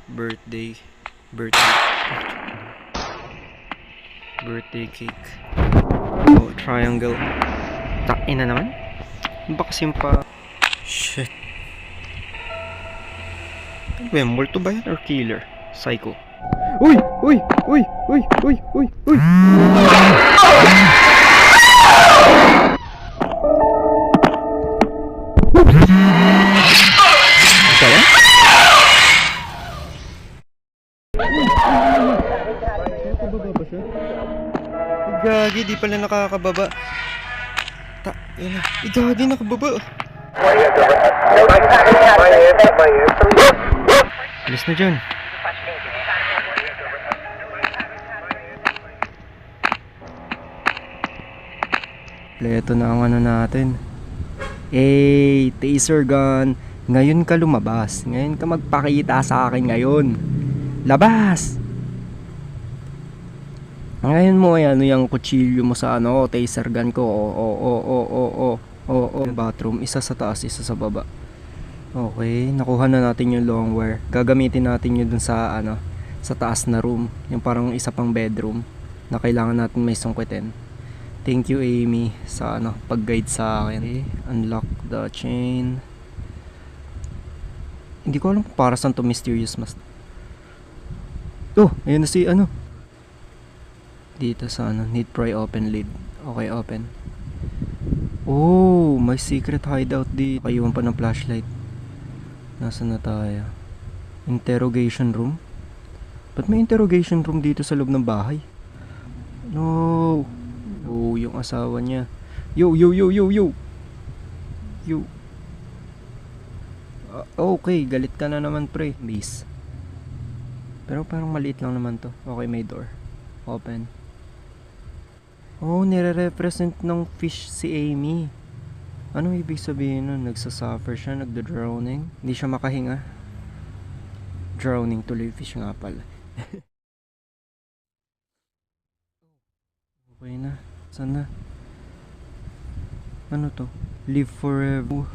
Birthday cake. Oh, triangle. Tain na naman. Baka simpa. Shit. Ano ba yan? Multo ba yan or killer? Psycho. Uy! Uy! Uy! Uy! Uy! Uy! Uy! Isa yan? Nakababa ba siya? Gagi, di pala nakakababa. Yan na. Gagi, nakababa. Alis na dyan. Ito na ang ano natin. Taser gun. Ngayon ka lumabas. Ngayon ka magpakita sa akin ngayon. Labas! Ngayon mo ay ano yung kutsilyo mo sa ano, taser gun ko. Bathroom, isa sa taas, isa sa baba. Okay, nakuha na natin yung long wire. Gagamitin natin yun dun sa ano, sa taas na room, yung parang isa pang bedroom na kailangan natin may sungkitin. Thank you Amy sa ano, pag-guide sa akin. Okay, unlock the chain. Hindi ko alam kung para saan to mysterious mask. Oh, ayun na si ano. Dito sa ano, need pry open lid. Okay, open. Oh, may secret hideout dito. Kayuhan pa ng flashlight. Nasaan na tayo? Interrogation room? Ba't may interrogation room dito sa loob ng bahay? No. Oh, yung asawa niya. Yo. Okay, galit ka na naman pre. Base. Pero parang maliit lang naman to. Okay, may door. Open. Oh, nire-represent ng fish si Amy. Ano ibig sabihin nun? Nagsasuffer siya, nagda-drowning. Hindi siya makahinga. Drowning tuloy fish nga pala. Okay na. Saan na? Ano to? Live forever.